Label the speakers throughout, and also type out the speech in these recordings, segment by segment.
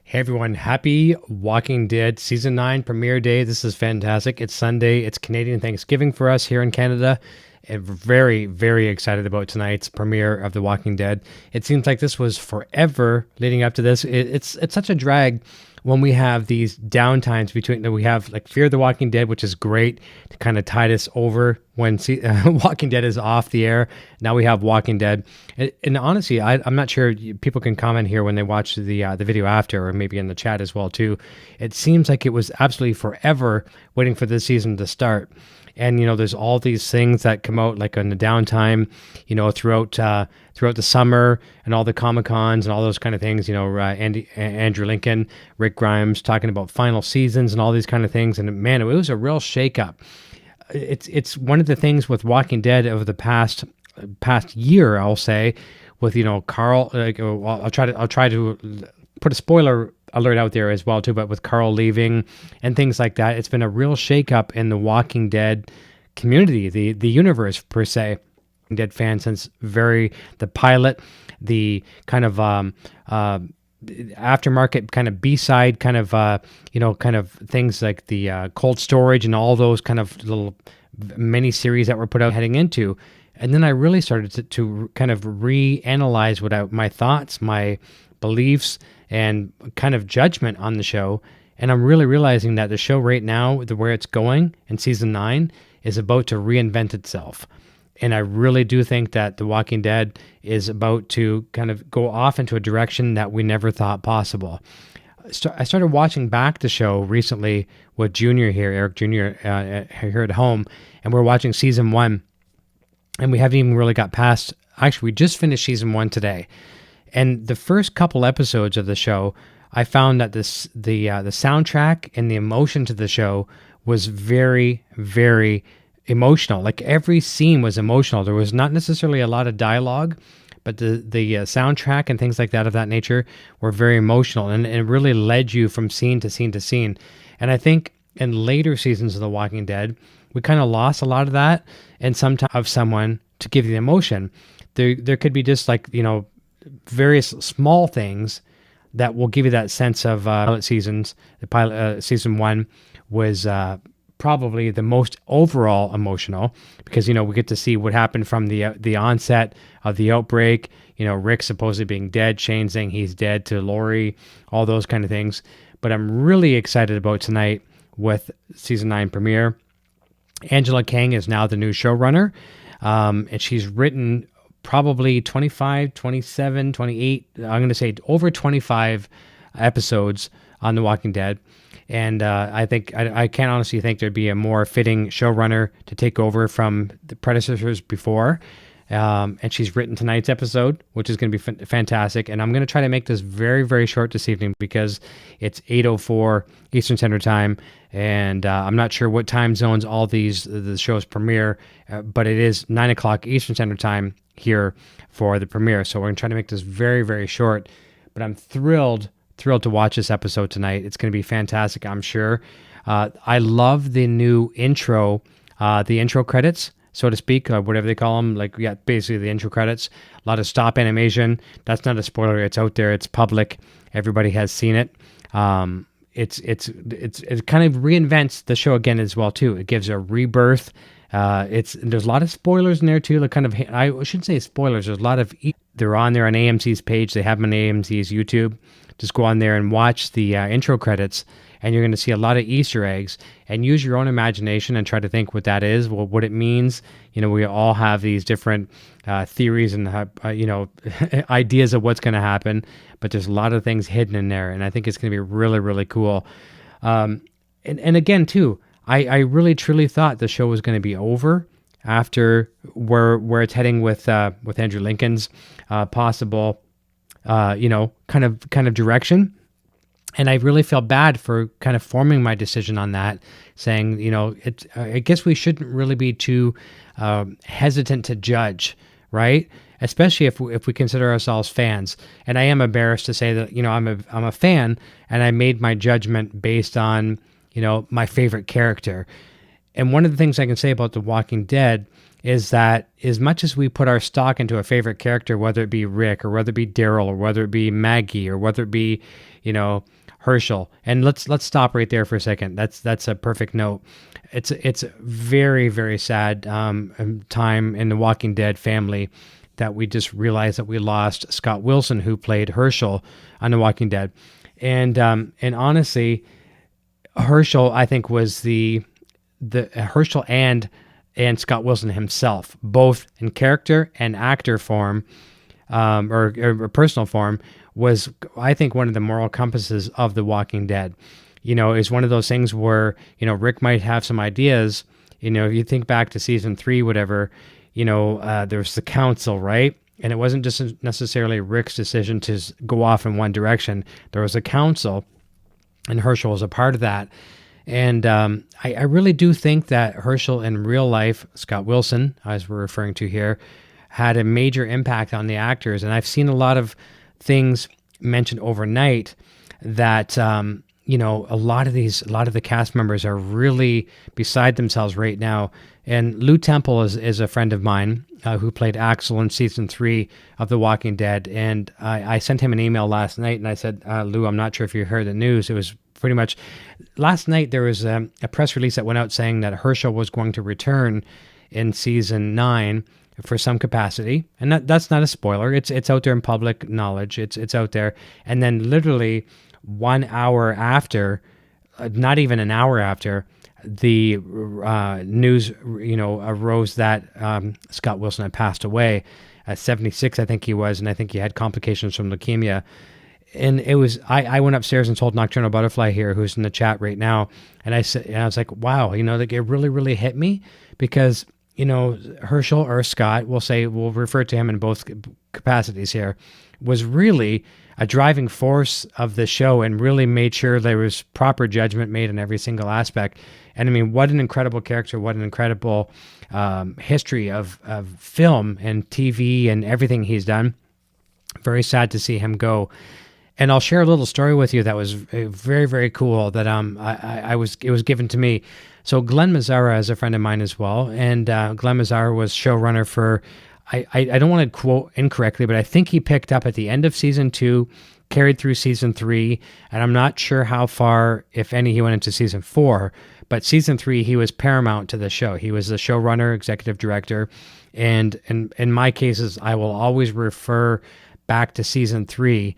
Speaker 1: Hey everyone, happy Walking Dead Season 9 premiere day. This is fantastic. It's Sunday. It's Canadian Thanksgiving for us here in Canada. And very, very excited about tonight's premiere of The Walking Dead. It seems like this was forever leading up to this. It's such a drag when we have these downtimes between, we have like Fear the Walking Dead, which is great to kind of tide us over when Walking Dead is off the air. Now we have Walking Dead. And honestly, I'm not sure, people can comment here when they watch the video after, or maybe in the chat as well too. It seems like it was absolutely forever waiting for this season to start. And, there's all these things that come out like on the downtime, throughout the summer and all the Comic-Cons and all those kind of things, Andrew Lincoln, Rick Grimes talking about final seasons and all these kind of things. And man, it was a real shakeup. It's one of the things with Walking Dead over the past year, I'll say, with, Carl, I'll try to put a spoiler alert out there as well too, but with Carl leaving and things like that, it's been a real shakeup in the Walking Dead community, the universe per se. Dead fan since the pilot, the kind of aftermarket kind of B-side kind of things like the cold storage and all those kind of little mini series that were put out heading into. And then I really started to kind of reanalyze my thoughts, my beliefs, and kind of judgment on the show. And I'm really realizing that the show right now, where it's going in season 9, is about to reinvent itself. And I really do think that The Walking Dead is about to kind of go off into a direction that we never thought possible. I started watching back the show recently with Junior here, Eric Jr. Here at home, and we're watching season 1. And we haven't even really got past, actually, we just finished season 1 today. And the first couple episodes of the show, I found that the soundtrack and the emotion to the show was very, very emotional. Like every scene was emotional. There was not necessarily a lot of dialogue, but the soundtrack and things like that of that nature were very emotional, and it really led you from scene to scene to scene. And I think in later seasons of The Walking Dead, we kind of lost a lot of that, and sometimes of someone to give you the emotion. There could be just like, various small things that will give you that sense of pilot seasons. The pilot season 1 was probably the most overall emotional because we get to see what happened from the onset of the outbreak. Rick supposedly being dead, Shane saying he's dead to Lori, all those kind of things. But I'm really excited about tonight with season 9 premiere. Angela Kang is now the new showrunner, and she's written probably 25, 27, 28, I'm going to say over 25 episodes on The Walking Dead. And I think I can't honestly think there'd be a more fitting showrunner to take over from the predecessors before. And she's written tonight's episode, which is going to be fantastic. And I'm going to try to make this very, very short this evening because it's 8:04 Eastern Standard Time. And I'm not sure what time zones all the shows premiere, but it is 9 o'clock Eastern Standard Time here for the premiere. So we're going to try to make this very, very short. But I'm thrilled to watch this episode tonight. It's going to be fantastic, I'm sure. I love the new intro, the intro credits, so to speak, whatever they call them. Basically the intro credits. A lot of stop animation. That's not a spoiler. It's out there. It's public. Everybody has seen it. It kind of reinvents the show again as well too. It gives a rebirth. There's a lot of spoilers in there too. I shouldn't say spoilers. There's a lot of. They're on there on AMC's page. They have them on AMC's YouTube. Just go on there and watch the intro credits, and you're going to see a lot of Easter eggs. And use your own imagination and try to think what that is, what it means. We all have these different theories and ideas of what's going to happen, but there's a lot of things hidden in there, and I think it's going to be really, really cool. And again, too, I really truly thought the show was going to be over after where it's heading with Andrew Lincoln's possible kind of direction. And I really felt bad for kind of forming my decision on that, saying, I guess we shouldn't really be too hesitant to judge, right? Especially if we consider ourselves fans. And I am embarrassed to say that, I'm a fan, and I made my judgment based on, my favorite character. And one of the things I can say about The Walking Dead is that as much as we put our stock into a favorite character, whether it be Rick or whether it be Daryl or whether it be Maggie or whether it be, Herschel, and let's stop right there for a second. That's a perfect note. It's a very, very sad time in the Walking Dead family that we just realized that we lost Scott Wilson, who played Herschel on The Walking Dead, and honestly, Herschel, I think, was the Herschel and Scott Wilson himself, both in character and actor form, or personal form, was, I think, one of the moral compasses of The Walking Dead. Is one of those things where, Rick might have some ideas. If you think back to season 3, whatever, there's the council, right? And it wasn't just necessarily Rick's decision to go off in one direction. There was a council, and Herschel was a part of that. And I really do think that Herschel in real life, Scott Wilson, as we're referring to here, had a major impact on the actors. And I've seen a lot of things mentioned overnight that, a lot of the cast members are really beside themselves right now. And Lou Temple is a friend of mine who played Axel in season 3 of The Walking Dead. And I sent him an email last night and I said, Lou, I'm not sure if you heard the news. It was pretty much last night. There was a press release that went out saying that Herschel was going to return in season 9 for some capacity. And that's not a spoiler. It's out there in public knowledge. It's out there. And then literally 1 hour after, not even an hour after, the news, arose that Scott Wilson had passed away at 76, I think he was, and I think he had complications from leukemia. And it was, I went upstairs and told Nocturnal Butterfly here, who's in the chat right now, and I was like, wow, like it really, really hit me, because Herschel, or Scott, we'll refer to him in both capacities here, was really a driving force of the show and really made sure there was proper judgment made in every single aspect. And I mean, what an incredible character, what an incredible history of film and TV and everything he's done. Very sad to see him go. And I'll share a little story with you that was very, very cool that it was given to me. So Glenn Mazzara is a friend of mine as well, and Glenn Mazzara was showrunner for, I don't want to quote incorrectly, but I think he picked up at the end of season 2, carried through season 3, and I'm not sure how far, if any, he went into season 4, but season 3, he was paramount to the show. He was the showrunner, executive director, and in my cases, I will always refer back to season 3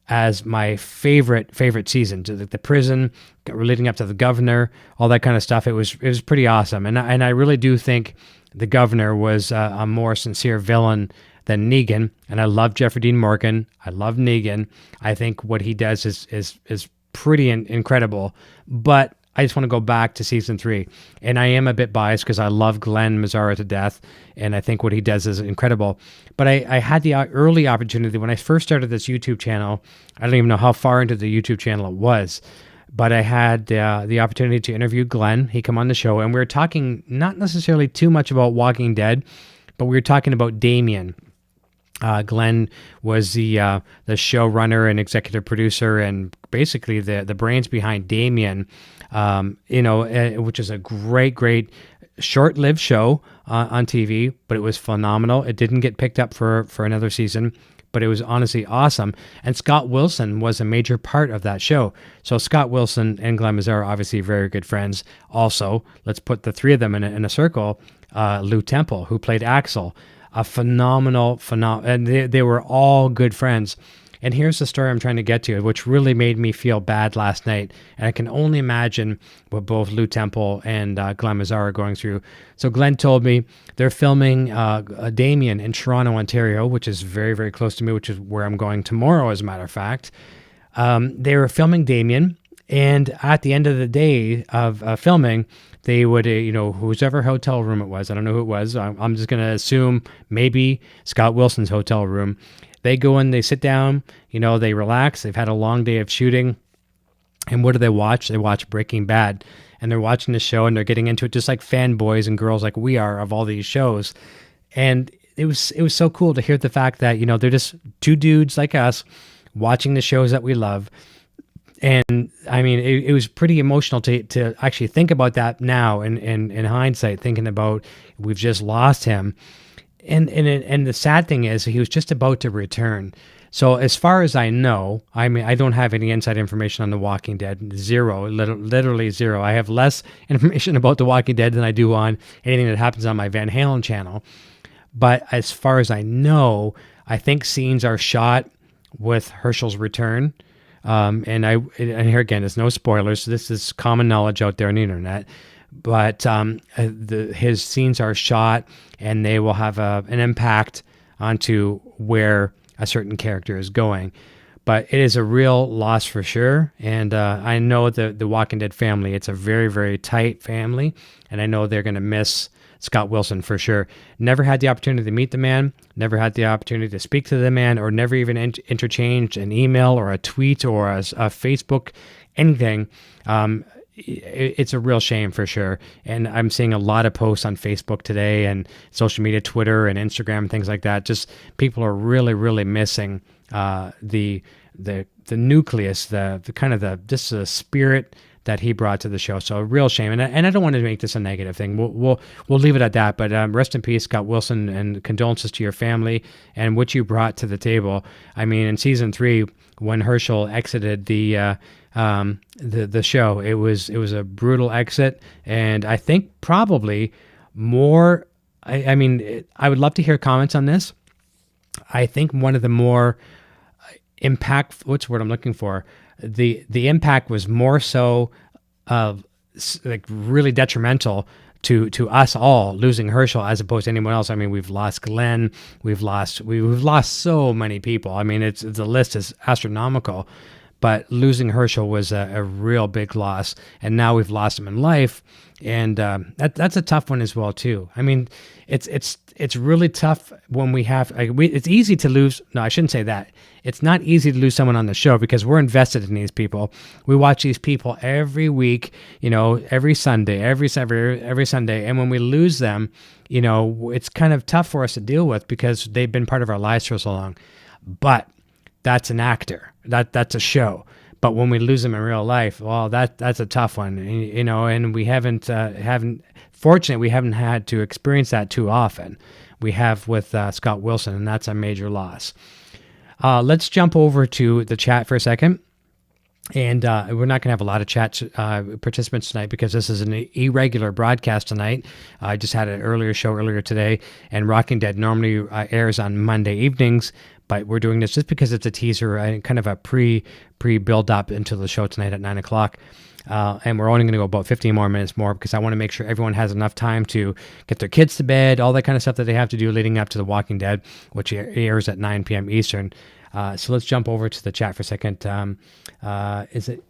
Speaker 1: as my favorite season, to the prison, leading up to the governor, all that kind of stuff. It was pretty awesome, and I really do think the governor was a more sincere villain than Negan, and I love Jeffrey Dean Morgan. I love Negan. I think what he does is pretty incredible, but I just want to go back to season 3, and I am a bit biased because I love Glenn Mazzara to death, and I think what he does is incredible. But I had the early opportunity when I first started this YouTube channel. I don't even know how far into the YouTube channel it was, but I had the opportunity to interview Glenn. He come on the show, and we were talking not necessarily too much about Walking Dead, but we were talking about Damien. Glenn was the showrunner and executive producer, and basically the brains behind Damien, which is a great short-lived show on TV, but it was phenomenal. It didn't get picked up for another season, but it was honestly awesome. And Scott Wilson was a major part of that show. So Scott Wilson and Glenn Mazzara are obviously very good friends. Also, let's put the three of them in a circle. Lou Temple, who played Axel, a phenomenal, and they were all good friends. And here's the story I'm trying to get to, which really made me feel bad last night. And I can only imagine what both Lou Temple and Glenn Mazzara are going through. So Glenn told me they're filming Damien in Toronto, Ontario, which is very, very close to me, which is where I'm going tomorrow, as a matter of fact. They were filming Damien, and at the end of the day of filming, they would, whoever hotel room it was, I don't know who it was, I'm just going to assume maybe Scott Wilson's hotel room. They go in, they sit down, they relax. They've had a long day of shooting. And what do they watch? They watch Breaking Bad. And they're watching the show and they're getting into it just like fanboys and girls like we are of all these shows. And it was so cool to hear the fact that, they're just two dudes like us watching the shows that we love. And I mean, it was pretty emotional to actually think about that now, in hindsight, thinking about we've just lost him. And the sad thing is he was just about to return. So as far as I know, I mean, I don't have any inside information on The Walking Dead. Zero, literally zero. I have less information about The Walking Dead than I do on anything that happens on my Van Halen channel. But as far as I know, I think scenes are shot with Herschel's return. And here again, there's no spoilers. This is common knowledge out there on the internet. But his scenes are shot, and they will have an impact onto where a certain character is going. But it is a real loss for sure. And I know the Walking Dead family, it's a very, very tight family, and I know they're going to miss Scott Wilson for sure. Never had the opportunity to meet the man, never had the opportunity to speak to the man, or never even interchanged an email or a tweet or a Facebook, anything. It's a real shame for sure. And I'm seeing a lot of posts on Facebook today and social media, Twitter and Instagram, things like that. Just people are really, really missing the nucleus, the kind of the spirit that he brought to the show. So a real shame. And I don't want to make this a negative thing. We'll leave it at that. But rest in peace, Scott Wilson, and condolences to your family and what you brought to the table. I mean, in season 3, when Herschel exited the show, it was a brutal exit, and I think probably more. I mean, I would love to hear comments on this. I think one of the more impact. What's the word I'm looking for? The impact was more so like really detrimental to us all losing Herschel as opposed to anyone else. I mean, we've lost Glenn, we've lost so many people. I mean, the list is astronomical, but losing Herschel was a real big loss, and now we've lost him in life, and that's a tough one as well too. I mean, it's really tough when we have. It's easy to lose. No, I shouldn't say that. It's not easy to lose someone on the show because we're invested in these people. We watch these people every week, every Sunday, every Sunday, and when we lose them, it's kind of tough for us to deal with because they've been part of our lives for so long. But that's an actor. That's a show. But when we lose them in real life, well, that's a tough one, and we haven't fortunately, we haven't had to experience that too often. We have with Scott Wilson, and that's a major loss. Let's jump over to the chat for a second. And we're not going to have a lot of chat participants tonight because this is an irregular broadcast tonight. I just had an earlier show earlier today, and Walking Dead normally airs on Monday evenings, but we're doing this just because it's a teaser and kind of a pre-build up into the show tonight at 9 o'clock. And we're only going to go about 15 more minutes more because I want to make sure everyone has enough time to get their kids to bed, all that kind of stuff that they have to do leading up to The Walking Dead, which airs at 9 p.m. Eastern. So let's jump over to the chat for a second. Is it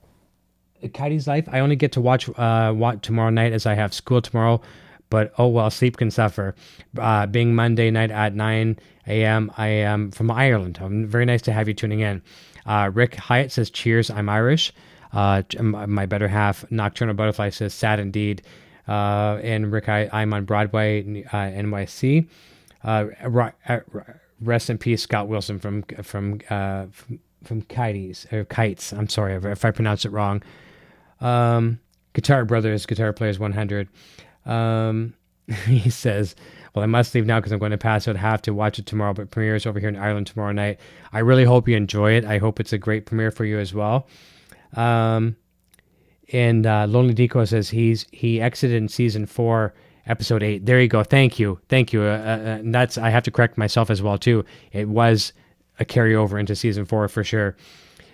Speaker 1: Kitty's Life? I only get to watch tomorrow night as I have school tomorrow, but oh well, sleep can suffer. Being Monday night at 9 a.m., I am from Ireland. Very nice to have you tuning in. Rick Hyatt says, cheers, I'm Irish. My better half, Nocturnal Butterfly, says, sad indeed. And Rick, I'm on Broadway, NYC. Rest in peace, Scott Wilson from Kites. I'm sorry if I pronounce it wrong. Guitar Brothers, Guitar Players 100. He says, well, I must leave now because I'm going to pass out. Have to watch it tomorrow, but premieres over here in Ireland tomorrow night. I really hope you enjoy it. I hope it's a great premiere for you as well. And Lonely Deco says he exited in season 4, episode 8. There you go. Thank you. And that's, I have to correct myself as well too. It was a carryover into season 4 for sure.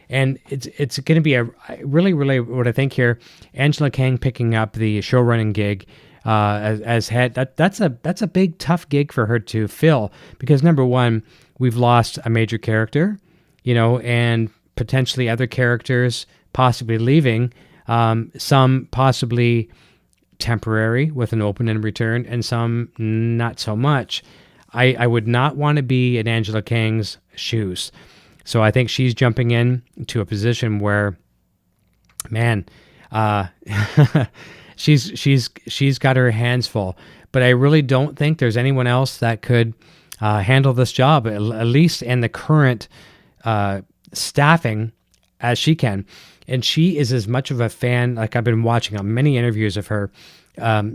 Speaker 1: And it's going to be a really, really what I think here. Angela Kang picking up the showrunning gig as head. That's a big tough gig for her to fill because number one, we've lost a major character, and potentially other characters possibly leaving. Some possibly temporary with an open and return, and some not so much. I would not want to be in Angela Kang's shoes. So I think she's jumping in to a position where, man, she's got her hands full. But I really don't think there's anyone else that could handle this job, at least in the current staffing, as she can. And she is as much of a fan, like I've been watching on many interviews of her.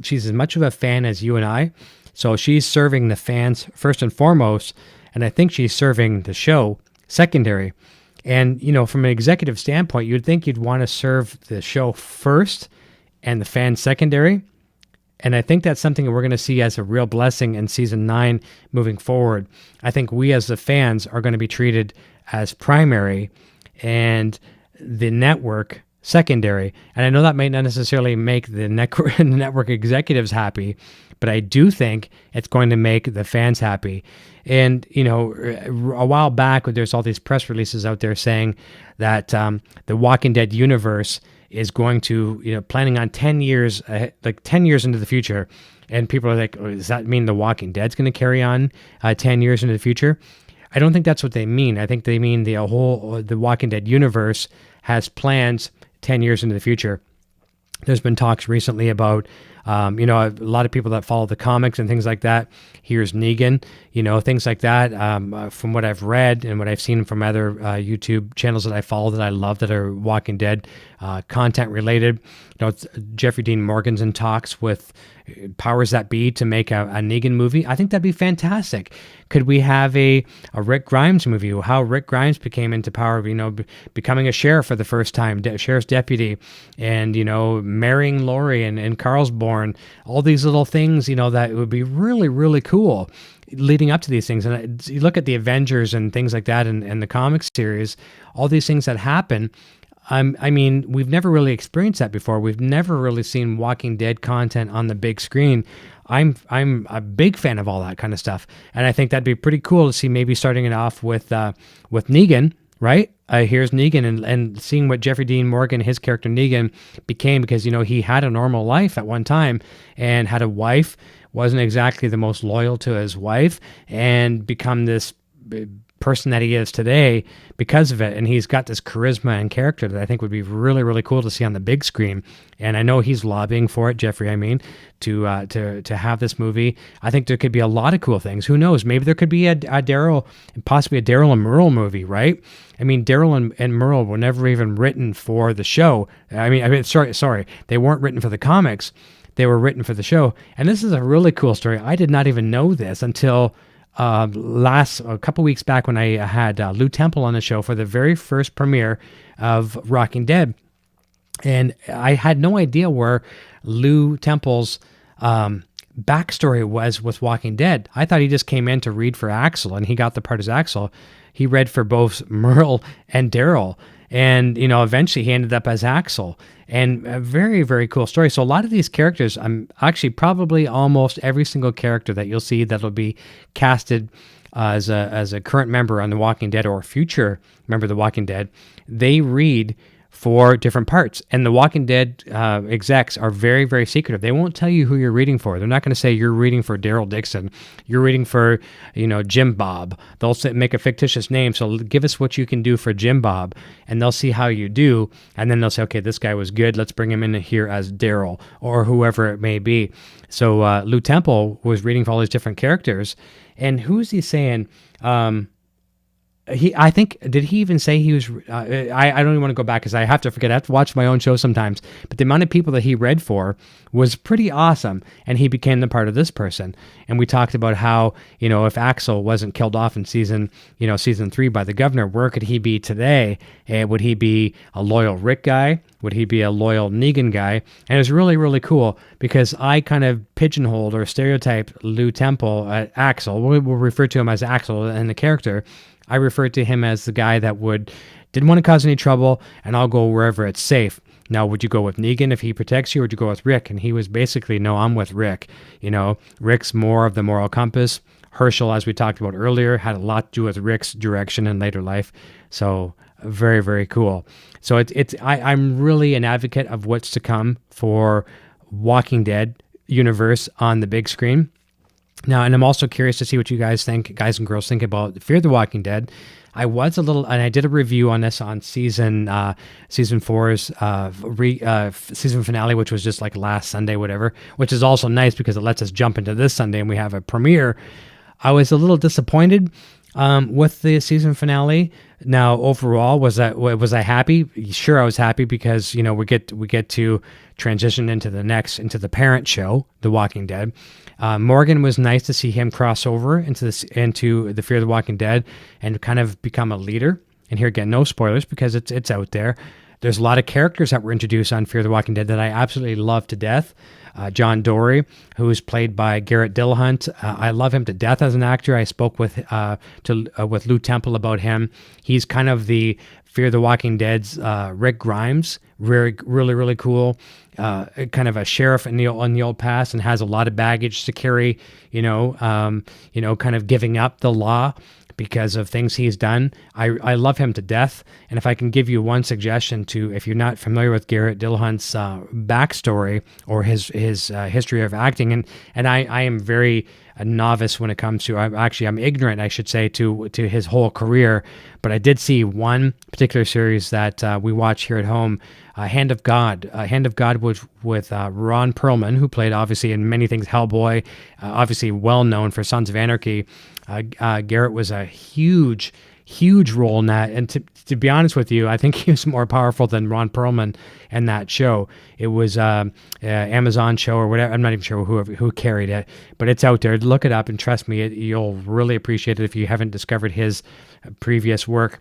Speaker 1: She's as much of a fan as you and I. So she's serving the fans first and foremost. And I think she's serving the show secondary. And, from an executive standpoint, you'd think you'd want to serve the show first and the fans secondary. And I think that's something that we're going to see as a real blessing in season 9 moving forward. I think we as the fans are going to be treated as primary and the network secondary. And I know that might not necessarily make the network executives happy, but I do think it's going to make the fans happy. And, a while back, there's all these press releases out there saying that the Walking Dead universe is going to, planning on 10 years, like 10 years into the future. And people are like, does that mean the Walking Dead's going to carry on 10 years into the future? I don't think that's what they mean. I think they mean the Walking Dead universe has plans 10 years into the future. There's been talks recently about, a lot of people that follow the comics and things like that. Here's Negan, things like that. From what I've read and what I've seen from other YouTube channels that I follow that I love that are Walking Dead content related. Jeffrey Dean Morgan's in talks with powers that be to make a Negan movie. I think that'd be fantastic. Could we have a Rick Grimes movie? How Rick Grimes became into power, becoming a sheriff for the first time, sheriff's deputy, and, marrying Lori and Carlsborn, all these little things, that would be really, really cool leading up to these things. And you look at the Avengers and things like that and the comic series, all these things that happen. We've never really experienced that before. We've never really seen Walking Dead content on the big screen. I'm a big fan of all that kind of stuff, and I think that'd be pretty cool to see. Maybe starting it off with Negan, right? Here's Negan, and seeing what Jeffrey Dean Morgan, his character Negan, became, because he had a normal life at one time and had a wife, wasn't exactly the most loyal to his wife, and become this person that he is today because of it. And he's got this charisma and character that I think would be really, really cool to see on the big screen. And I know he's lobbying for it, Jeffrey, to have this movie. I think there could be a lot of cool things. Who knows? Maybe there could be a Daryl, possibly a Daryl and Merle movie, right? Daryl and Merle were never even written for the show. Sorry, they weren't written for the comics. They were written for the show. And this is a really cool story. I did not even know this until a couple weeks back when I had Lou Temple on the show for the very first premiere of Walking Dead. And I had no idea where Lou Temple's backstory was with Walking Dead. I thought he just came in to read for Axel, and he got the part as Axel. He read for both Merle and Daryl. And, eventually he ended up as Axel. And a very, very cool story. So a lot of these characters, I'm actually probably almost every single character that you'll see that'll be casted as a current member on The Walking Dead or future member of The Walking Dead, they read for different parts. And The Walking Dead execs are very, very secretive. They won't tell you who you're reading for. They're not going to say you're reading for Daryl Dixon. You're reading for, Jim Bob. They'll make a fictitious name. So give us what you can do for Jim Bob, and they'll see how you do. And then they'll say, okay, this guy was good. Let's bring him in here as Daryl or whoever it may be. So Lou Temple was reading for all these different characters. And who's he saying? I think, did he even say he was, I don't even want to go back because I have to forget. I have to watch my own show sometimes. But the amount of people that he read for was pretty awesome. And he became the part of this person. And we talked about how, if Axel wasn't killed off in season 3 by the governor, where could he be today? Would he be a loyal Rick guy? Would he be a loyal Negan guy? And it was really, really cool because I kind of pigeonholed or stereotyped Lou Temple, Axel. We'll refer to him as Axel and the character. I referred to him as the guy that didn't want to cause any trouble, and I'll go wherever it's safe. Now, would you go with Negan if he protects you, or would you go with Rick? And he was basically, no, I'm with Rick. Rick's more of the moral compass. Herschel, as we talked about earlier, had a lot to do with Rick's direction in later life. So very, very cool. So I'm really an advocate of what's to come for Walking Dead universe on the big screen. Now, and I'm also curious to see what you guys think, guys and girls think about Fear the Walking Dead. And I did a review on this on season 4's season finale, which was just like last Sunday, whatever, which is also nice because it lets us jump into this Sunday and we have a premiere. I was a little disappointed. With the season finale. Now, overall, was I happy? Sure, I was happy because we get to transition into the parent show, The Walking Dead. Morgan was nice to see him cross over into the Fear the Walking Dead and kind of become a leader. And here again, no spoilers because it's out there. There's a lot of characters that were introduced on Fear the Walking Dead that I absolutely love to death. John Dory, who is played by Garrett Dillahunt. I love him to death as an actor. I spoke with Lou Temple about him. He's kind of the Fear the Walking Dead's Rick Grimes. Really, really, really cool. Kind of a sheriff in the old past and has a lot of baggage to carry. Kind of giving up the law because of things he's done. I love him to death. And if I can give you one suggestion if you're not familiar with Garrett Dillahunt's backstory or his history of acting, and I am very a novice when it comes to, I'm ignorant, I should say, to his whole career, but I did see one particular series that we watch here at home, Hand of God. Hand of God was with Ron Perlman, who played obviously in many things, Hellboy, obviously well known for Sons of Anarchy. Garrett was a huge role in that, and to be honest with you, I think he was more powerful than Ron Perlman in that show. It was Amazon show or whatever. I'm not even sure who carried it, but it's out there. Look it up, and trust me, you'll really appreciate it if you haven't discovered his previous work.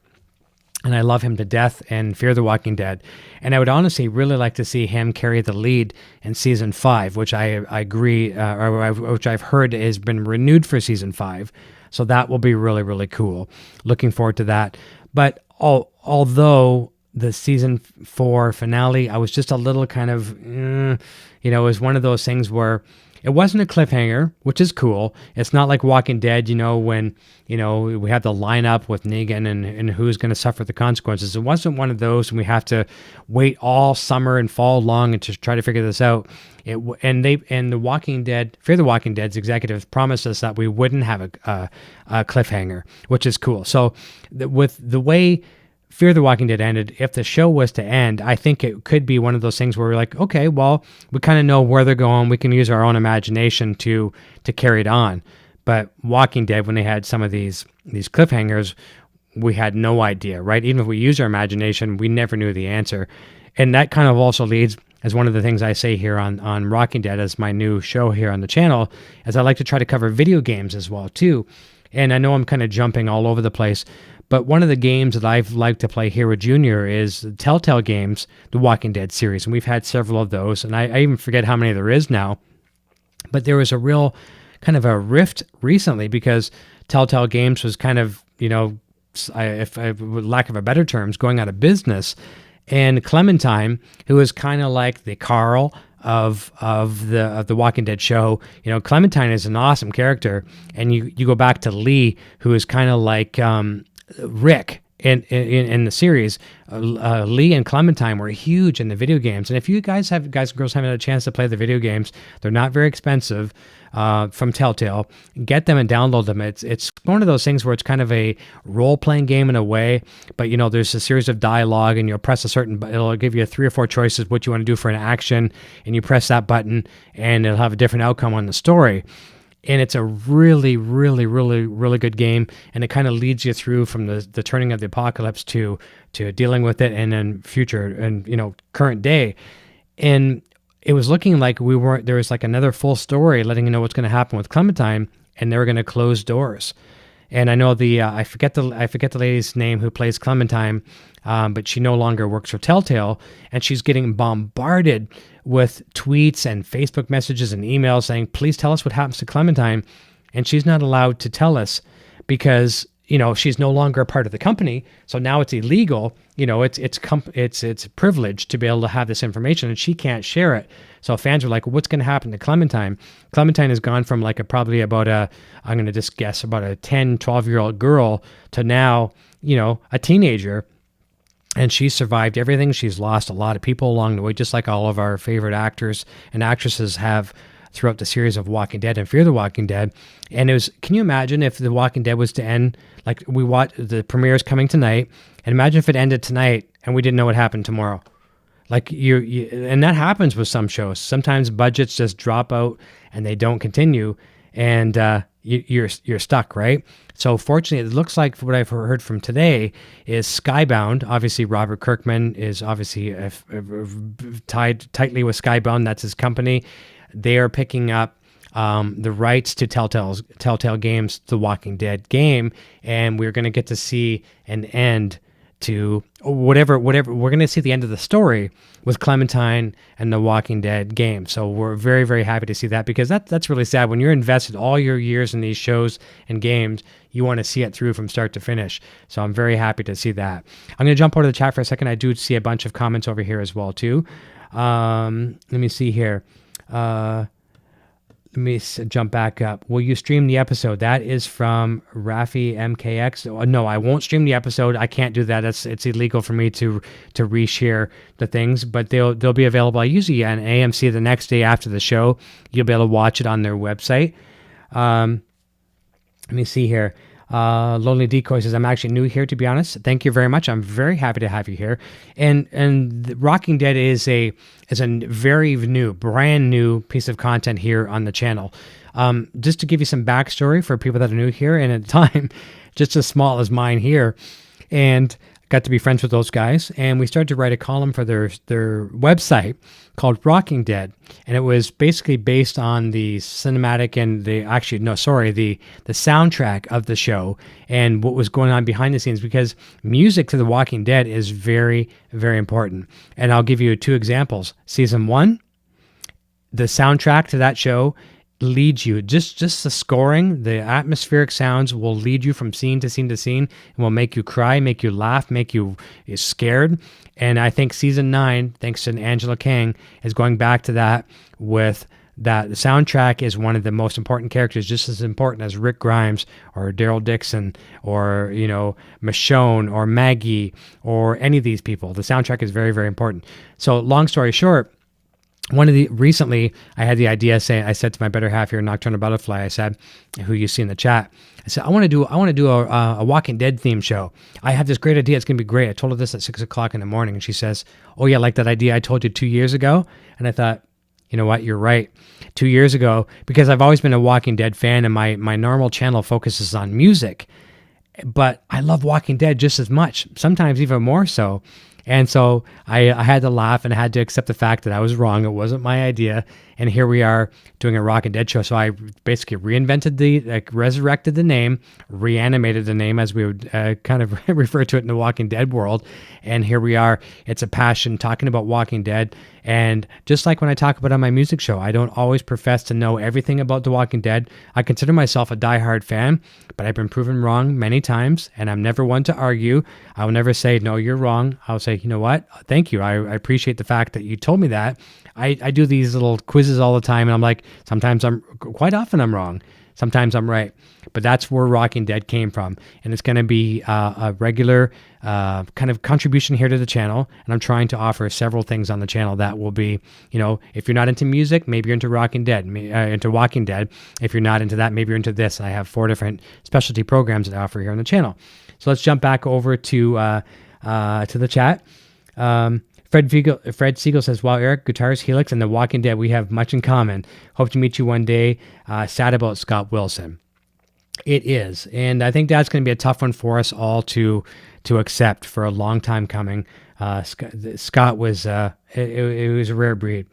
Speaker 1: And I love him to death in Fear the Walking Dead. And I would honestly really like to see him carry the lead in season 5, which I agree, which I've heard has been renewed for season 5. So that will be really, really cool. Looking forward to that. But although the season 4 finale, I was just a little kind of, it was one of those things where it wasn't a cliffhanger, which is cool. It's not like Walking Dead, when, we have the lineup with Negan and who's going to suffer the consequences. It wasn't one of those, and we have to wait all summer and fall long and to try to figure this out. And the Walking Dead, Fear the Walking Dead's executives promised us that we wouldn't have a cliffhanger, which is cool. So with the way Fear the Walking Dead ended, if the show was to end, I think it could be one of those things where we're like, okay, well, we kind of know where they're going. We can use our own imagination to carry it on. But Walking Dead, when they had some of these cliffhangers, we had no idea, right? Even if we use our imagination, we never knew the answer. And that kind of also leads, as one of the things I say here on Walking Dead as my new show here on the channel, is I like to try to cover video games as well, too. And I know I'm kind of jumping all over the place, but one of the games that I've liked to play here with Junior is Telltale Games, the Walking Dead series. And we've had several of those, and I even forget how many there is now. But there was a real kind of a rift recently because Telltale Games was kind of, if with lack of a better terms, going out of business. And Clementine, who is kind of like the Carl of the Walking Dead show, Clementine is an awesome character. And you go back to Lee, who is kind of like Rick in the series. Lee and Clementine were huge in the video games. And if you guys and girls haven't had a chance to play the video games, they're not very expensive. From Telltale, get them and download them. It's one of those things where it's kind of a role-playing game in a way, but there's a series of dialogue, and you'll press a certain, it'll give you 3 or 4 choices what you want to do for an action, and you press that button, and it'll have a different outcome on the story. And it's a really, really, really, really good game, and it kind of leads you through from the turning of the apocalypse to dealing with it, and then future and current day. And it was looking like there was like another full story letting you know what's going to happen with Clementine, and they were going to close doors. And I know I forget the lady's name who plays Clementine, but she no longer works for Telltale, and she's getting bombarded with tweets and Facebook messages and emails saying, please tell us what happens to Clementine. And she's not allowed to tell us because she's no longer a part of the company. So now it's illegal. It's privileged to be able to have this information, and she can't share it. So fans are like, what's going to happen to Clementine? Clementine has gone from like I'm going to just guess, about a 10, 12-year-old girl to now, a teenager. And she's survived everything. She's lost a lot of people along the way, just like all of our favorite actors and actresses have throughout the series of Walking Dead and Fear the Walking Dead. And can you imagine if The Walking Dead was to end, like we watch, the premiere is coming tonight, and imagine if it ended tonight and we didn't know what happened tomorrow. Like and that happens with some shows. Sometimes budgets just drop out and they don't continue. And you're stuck, right? So fortunately, it looks like what I've heard from today is Skybound. Obviously, Robert Kirkman is obviously tied tightly with Skybound. That's his company. They are picking up the rights to Telltale Games, The Walking Dead game, and we're going to get to see an end to whatever we're going to see the end of the story with Clementine and the Walking Dead game. So we're very, very happy to see that, because that's really sad. When you're invested all your years in these shows and games, you want to see it through from start to finish. So I'm very happy to see that. I'm going to jump over to the chat for a second. I do see a bunch of comments over here as well too. Let me see here. Let me jump back up. Will you stream the episode? That is from Rafi MKX. No, I won't stream the episode. I can't do that. It's illegal for me to reshare the things, but they'll be available. Usually on AMC the next day after the show. You'll be able to watch it on their website. Let me see here. Lonely Decoy says, I'm actually new here, to be honest. Thank you very much. I'm very happy to have you here. And The Walking Dead is a very new, brand new piece of content here on the channel. Just to give you some backstory for people that are new here, and at the time, just as small as mine here, and got to be friends with those guys, and we started to write a column for their website called Walking Dead, and it was basically based on the cinematic and the soundtrack of the show and what was going on behind the scenes, because music to The Walking Dead is very, very important. And I'll give you 2 examples. Season 1, the soundtrack to that show leads you, just the scoring, the atmospheric sounds will lead you from scene to scene to scene, and will make you cry, make you laugh, make you scared. And I think season 9, thanks to Angela Kang, is going back to that with that. The soundtrack is one of the most important characters, just as important as Rick Grimes or Daryl Dixon or Michonne or Maggie or any of these people. The soundtrack is very, very important. So long story short, recently I had the idea saying, I said to my better half here, Nocturnal Butterfly, I said, who you see in the chat, I said, I want to do a Walking Dead theme show. I have this great idea. It's going to be great. I told her this at 6:00 in the morning, and she says, oh yeah, like that idea I told you 2 years ago. And I thought, you know what? You're right. 2 years ago, because I've always been a Walking Dead fan, and my normal channel focuses on music, but I love Walking Dead just as much, sometimes even more so. And so I had to laugh and I had to accept the fact that I was wrong. It wasn't my idea. And here we are doing a Walking Dead show. So I basically resurrected the name, reanimated the name, as we would kind of refer to it in the Walking Dead world. And here we are. It's a passion talking about Walking Dead. And just like when I talk about it on my music show, I don't always profess to know everything about The Walking Dead. I consider myself a diehard fan, but I've been proven wrong many times, and I'm never one to argue. I will never say, no, you're wrong. I'll say, you know what? Thank you. I appreciate the fact that you told me that. I do these little quizzes all the time, and I'm like, quite often I'm wrong. Sometimes I'm right. But that's where Walking Dead came from. And it's going to be a regular kind of contribution here to the channel. And I'm trying to offer several things on the channel that will be, if you're not into music, maybe you're into Walking Dead. If you're not into that, maybe you're into this. And I have 4 different specialty programs that I offer here on the channel. So let's jump back over to the chat. Fred Siegel says, wow, Eric, Guitarist Helix and The Walking Dead, we have much in common. Hope to meet you one day. Sad about Scott Wilson. It is. And I think that's going to be a tough one for us all to accept for a long time coming. Scott was, it was a rare breed.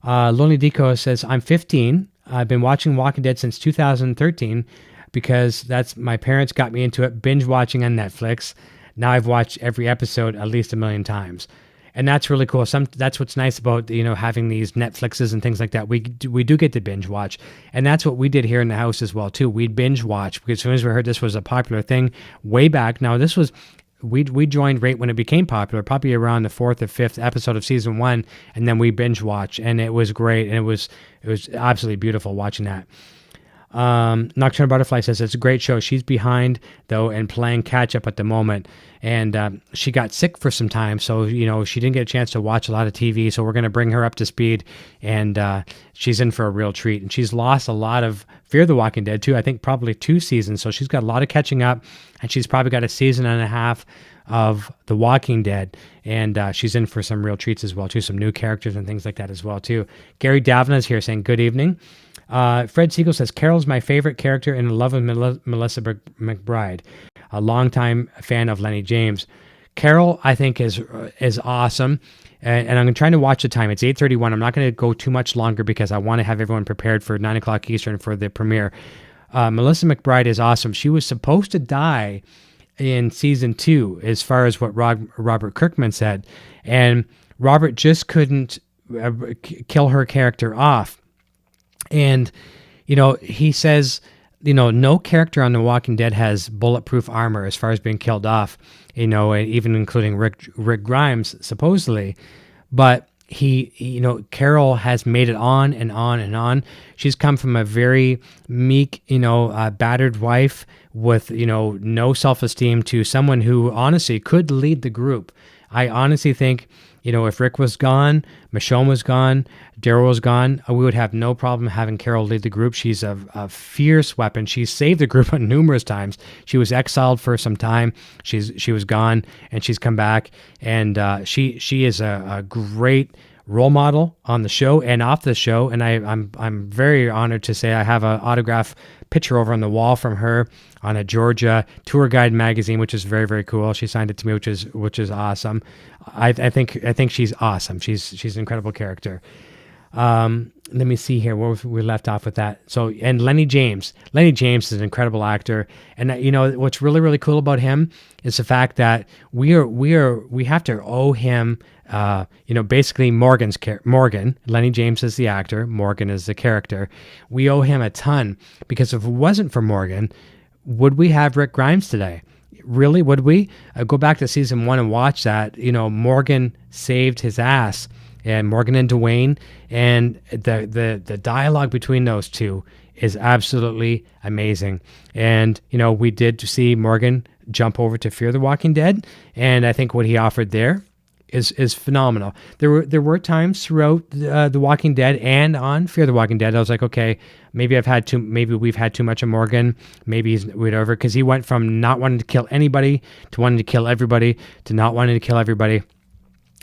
Speaker 1: Lonely Deco says, I'm 15. I've been watching Walking Dead since 2013 because my parents got me into it, binge watching on Netflix. Now I've watched every episode at least 1 million times. And that's really cool. That's what's nice about, having these Netflixes and things like that. We do get to binge watch. And that's what we did here in the house as well, too. We'd binge watch because as soon as we heard this was a popular thing way back. Now, we joined right when it became popular, probably around the 4th or 5th episode of season 1. And then we binge watch, and it was great. And it was absolutely beautiful watching that. Nocturnal Butterfly says it's a great show. She's behind though and playing catch up at the moment, and she got sick for some time, so she didn't get a chance to watch a lot of TV. So we're going to bring her up to speed, and she's in for a real treat. And she's lost a lot of Fear the Walking Dead too. I think probably 2 seasons, so she's got a lot of catching up, and she's probably got a season and a half of The Walking Dead, and she's in for some real treats as well too, some new characters and things like that as well too. Garry Davlin is here saying good evening. Fred Siegel says, Carol's my favorite character and in love with Melissa McBride. A longtime fan of Lenny James. Carol, I think, is awesome. And I'm trying to watch the time. It's 8:31. I'm not going to go too much longer because I want to have everyone prepared for 9 o'clock Eastern for the premiere. Melissa McBride is awesome. She was supposed to die in season 2, as far as what Robert Kirkman said. And Robert just couldn't kill her character off. And, he says, no character on The Walking Dead has bulletproof armor as far as being killed off, even including Rick Grimes, supposedly. But Carol has made it on and on and on. She's come from a very meek, battered wife with, no self-esteem to someone who honestly could lead the group. I honestly think, if Rick was gone, Michonne was gone, Daryl was gone, we would have no problem having Carol lead the group. She's a fierce weapon. She's saved the group numerous times. She was exiled for some time. She was gone, and she's come back, and she is a great role model on the show and off the show. And I'm very honored to say I have an autograph picture over on the wall from her on a Georgia tour guide magazine, which is very, very cool. She signed it to me, which is awesome. I think she's awesome. She's an incredible character. Let me see here where we left off with that. So, and Lenny James is an incredible actor. And what's really, really cool about him is the fact that we have to owe him, basically Morgan. Lenny James is the actor. Morgan is the character. We owe him a ton, because if it wasn't for Morgan, would we have Rick Grimes today? Really, would we? Go back to season 1 and watch that. Morgan saved his ass, and Morgan and Dwayne, and the dialogue between those two is absolutely amazing. And we did see Morgan jump over to Fear the Walking Dead, and I think what he offered there is phenomenal. There were times throughout the Walking Dead and on Fear the Walking Dead I was like, okay, maybe we've had too much of Morgan, maybe he's whatever, because he went from not wanting to kill anybody to wanting to kill everybody to not wanting to kill everybody.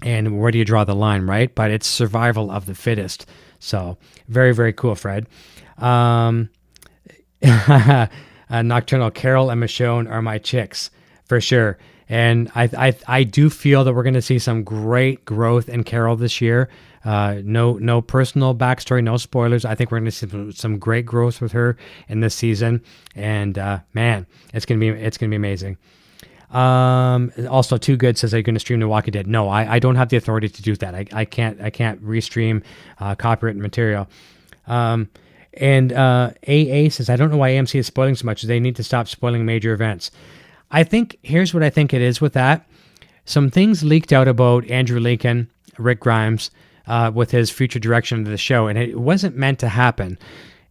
Speaker 1: And where do you draw the line, right? But it's survival of the fittest. So very, very cool, Fred. Nocturnal Carol and Michonne are my chicks for sure. And I do feel that we're going to see some great growth in Carol this year. No personal backstory, no spoilers. I think we're going to see some great growth with her in this season. And man, it's going to be amazing. Also, Too Good says, are you going to stream The Walking Dead? No, I don't have the authority to do that. I can't restream copyrighted material. And AA says, I don't know why AMC is spoiling so much. They need to stop spoiling major events. I think, here's what I think it is with that. Some things leaked out about Andrew Lincoln, Rick Grimes, with his future direction of the show, and it wasn't meant to happen.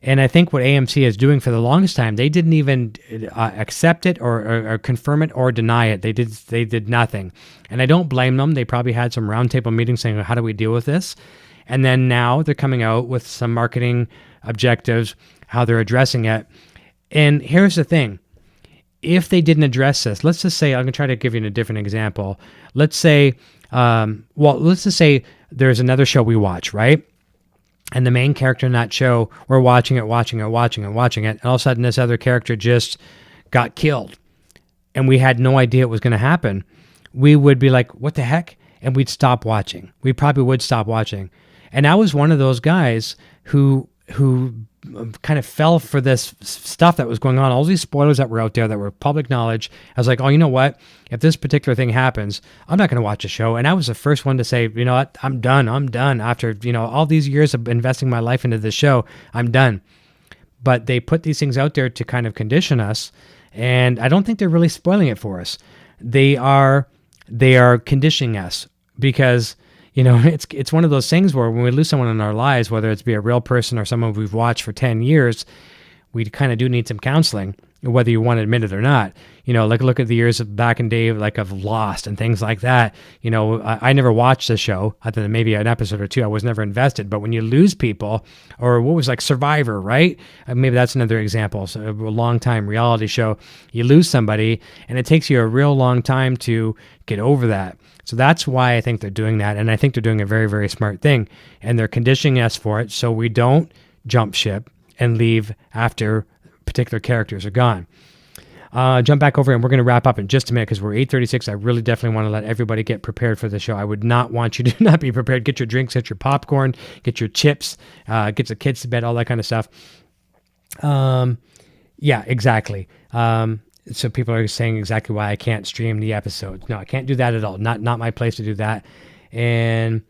Speaker 1: And I think what AMC is doing for the longest time, they didn't even accept it or confirm it or deny it. They did nothing. And I don't blame them. They probably had some roundtable meetings saying, how do we deal with this? And then now they're coming out with some marketing objectives, how they're addressing it. And here's the thing. If they didn't address this, let's just say, I'm going to try to give you a different example. Let's say, let's just say there's another show we watch, right? And the main character in that show, we're watching it, and all of a sudden this other character just got killed. And we had no idea it was going to happen. We would be like, what the heck? And we'd stop watching. We probably would stop watching. And I was one of those guys who kind of fell for this stuff that was going on, all these spoilers that were out there that were public knowledge. I was like, oh, you know what? If this particular thing happens, I'm not going to watch a show. And I was the first one to say, you know what? I'm done. After, all these years of investing my life into this show, I'm done. But they put these things out there to kind of condition us. And I don't think they're really spoiling it for us. They are conditioning us because, it's one of those things where when we lose someone in our lives, whether it's be a real person or someone we've watched for 10 years, we kind of do need some counseling, whether you want to admit it or not. Look at the years of back in day, of Lost and things like that. I never watched the show other than maybe an episode or two. I was never invested. But when you lose people, or what was Survivor, right? Maybe that's another example. So a long time reality show, you lose somebody and it takes you a real long time to get over that. So that's why I think they're doing that. And I think they're doing a very, very smart thing. And they're conditioning us for it so we don't jump ship and leave after particular characters are gone. Jump back over, and we're going to wrap up in just a minute because we're 8:36. I really definitely want to let everybody get prepared for the show. I would not want you to not be prepared. Get your drinks, get your popcorn, get your chips, get the kids to bed, all that kind of stuff. Yeah, exactly. So people are saying exactly why I can't stream the episodes. No, I can't do that at all. Not my place to do that. And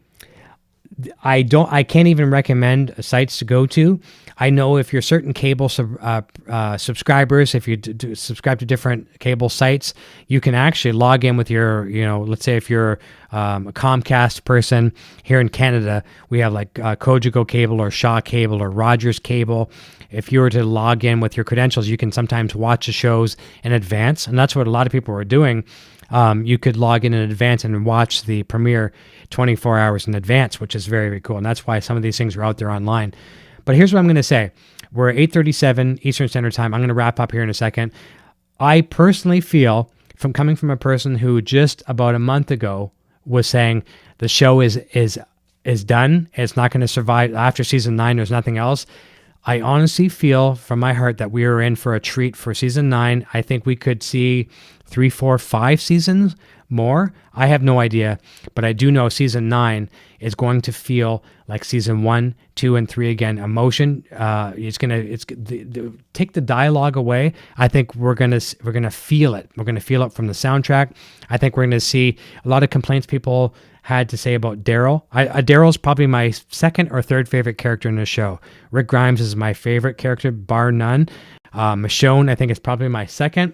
Speaker 1: I can't even recommend sites to go to. I know if you're certain cable subscribers, if you subscribe to different cable sites, you can actually log in with your, let's say if you're a Comcast person here in Canada, we have like Cogeco Cable or Shaw Cable or Rogers Cable. If you were to log in with your credentials, you can sometimes watch the shows in advance. And that's what a lot of people are doing. You could log in advance and watch the premiere 24 hours in advance, which is very, very cool. And that's why some of these things are out there online. But here's what I'm going to say. We're at 8:37 Eastern Standard Time. I'm going to wrap up here in a second. I personally feel, from coming from a person who just about a month ago was saying the show is done. It's not going to survive after season 9. There's nothing else. I honestly feel from my heart that we are in for a treat for season 9. I think we could see 3, 4, 5 seasons more. I have no idea, but I do know season 9 is going to feel like season 1, 2, and 3 again. Emotion. Take the dialogue away. I think we're gonna feel it. We're gonna feel it from the soundtrack. I think we're gonna see a lot of complaints people had to say about Daryl. Daryl's probably my second or third favorite character in the show. Rick Grimes is my favorite character, bar none. Michonne, I think, is probably my second.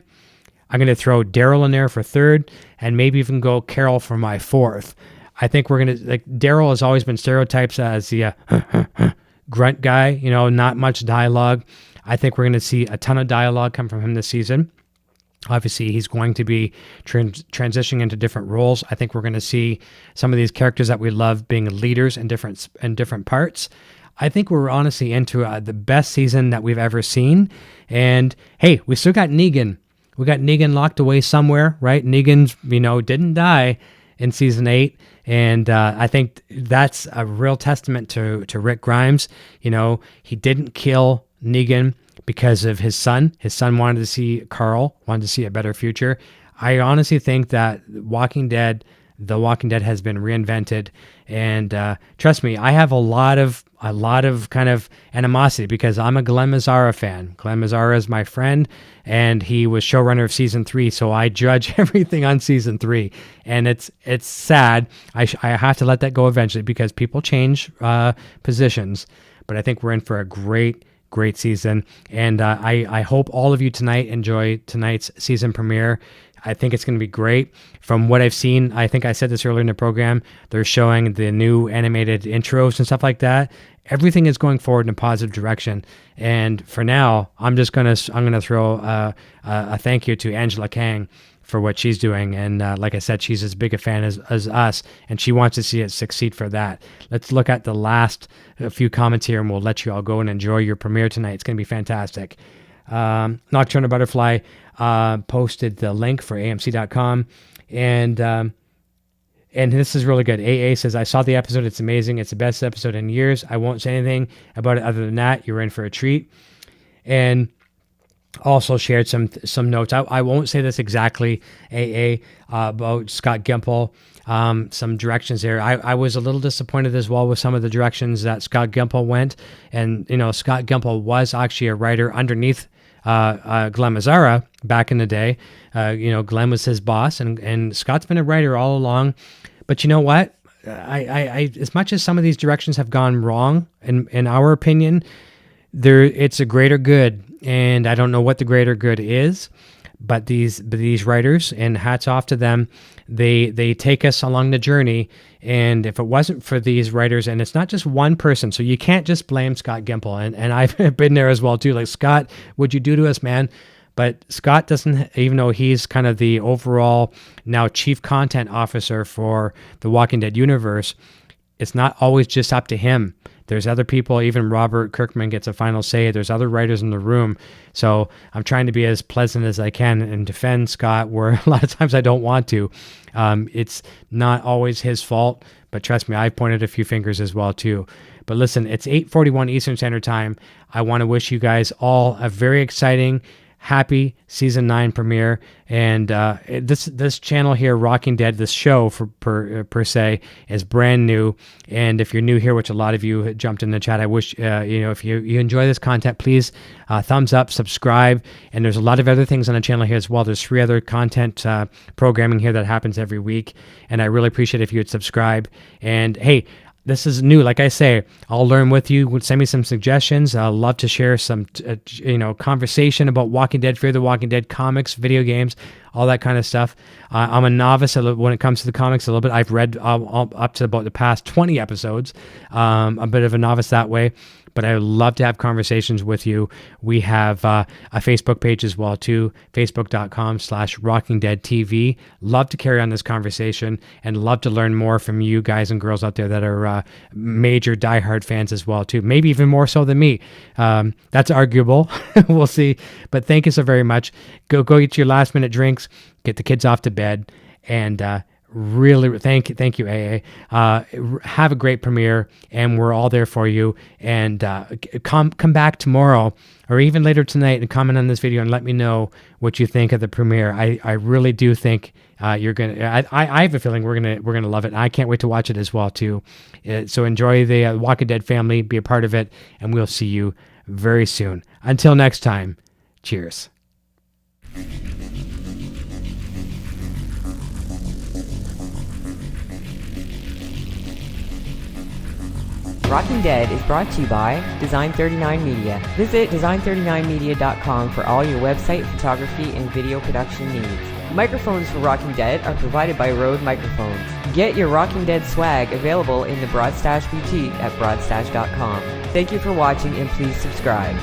Speaker 1: I'm going to throw Daryl in there for third, and maybe even go Carol for my fourth. I think we're going to, like, Daryl has always been stereotyped as the grunt guy, not much dialogue. I think we're going to see a ton of dialogue come from him this season. Obviously, he's going to be transitioning into different roles. I think we're going to see some of these characters that we love being leaders in different parts. I think we're honestly into the best season that we've ever seen. And hey, we still got Negan. We got Negan locked away somewhere, right? Negan's, didn't die in season 8. And I think that's a real testament to Rick Grimes. He didn't kill Negan because of his son. His son wanted to see a better future. I honestly think that The Walking Dead has been reinvented. And trust me, I have a lot of kind of animosity because I'm a Glenn Mazzara fan. Glenn Mazzara is my friend, and he was showrunner of season 3. So I judge everything on season 3, and it's sad. I have to let that go eventually because people change positions. But I think we're in for a great season, and I hope all of you tonight enjoy tonight's season premiere. I think it's going to be great. From what I've seen, I think I said this earlier in the program, they're showing the new animated intros and stuff like that. Everything is going forward in a positive direction. And for now, I'm going to throw a thank you to Angela Kang for what she's doing. And like I said, she's as big a fan as us, and she wants to see it succeed for that. Let's look at the last few comments here, and we'll let you all go and enjoy your premiere tonight. It's going to be fantastic. Nocturnal Butterfly posted the link for AMC.com, and this is really good. AA says, I saw the episode. It's amazing. It's the best episode in years. I won't say anything about it other than that. You're in for a treat. And also shared some notes. I won't say this exactly, AA, about Scott Gimple. Some directions there. I was a little disappointed as well with some of the directions that Scott Gimple went. And, Scott Gimple was actually a writer underneath Glenn Mazzara back in the day. Glenn was his boss, and Scott's been a writer all along. But you know what? I as much as some of these directions have gone wrong, in our opinion, it's a greater good. And I don't know what the greater good is, but these writers, and hats off to them, they take us along the journey. And if it wasn't for these writers, and it's not just one person, so you can't just blame Scott Gimple. And I've been there as well too. Like, Scott, what'd you do to us, man? But Scott doesn't, even though he's kind of the overall now chief content officer for the Walking Dead universe, it's not always just up to him. There's other people, even Robert Kirkman gets a final say. There's other writers in the room. So I'm trying to be as pleasant as I can and defend Scott where a lot of times I don't want to. It's not always his fault, but trust me, I've pointed a few fingers as well too. But listen, it's 8:41 Eastern Standard Time. I want to wish you guys all a very exciting, happy season 9 premiere. And this channel here, Rocking Dead, this show per se, is brand new. And if you're new here, which a lot of you jumped in the chat, I wish if you enjoy this content, please thumbs up, subscribe. And there's a lot of other things on the channel here as well. There's 3 other content programming here that happens every week, and I really appreciate if you would subscribe. And hey, this is new. Like I say, I'll learn with you. Send me some suggestions. I'd love to share some, conversation about Walking Dead, Fear the Walking Dead, comics, video games, all that kind of stuff. I'm a novice when it comes to the comics a little bit. I've read up to about the past 20 episodes. A bit of a novice that way. But I would love to have conversations with you. We have a Facebook page as well too, facebook.com/rockingdeadtv. Love to carry on this conversation and love to learn more from you guys and girls out there that are major diehard fans as well too. Maybe even more so than me. That's arguable. We'll see. But thank you so very much. Go get your last minute drinks, get the kids off to bed, and really thank you, AA. Have a great premiere, and we're all there for you. And come back tomorrow or even later tonight and comment on this video and let me know what you think of the premiere. I really do think you're gonna. I have a feeling we're gonna love it. And I can't wait to watch it as well too. So enjoy the Walking Dead family, be a part of it, and we'll see you very soon. Until next time, cheers.
Speaker 2: Rocking Dead is brought to you by Design39 Media. Visit design39media.com for all your website, photography, and video production needs. Microphones for Rocking Dead are provided by Rode Microphones. Get your Rocking Dead swag available in the Broadstash Boutique at broadstash.com. Thank you for watching, and please subscribe.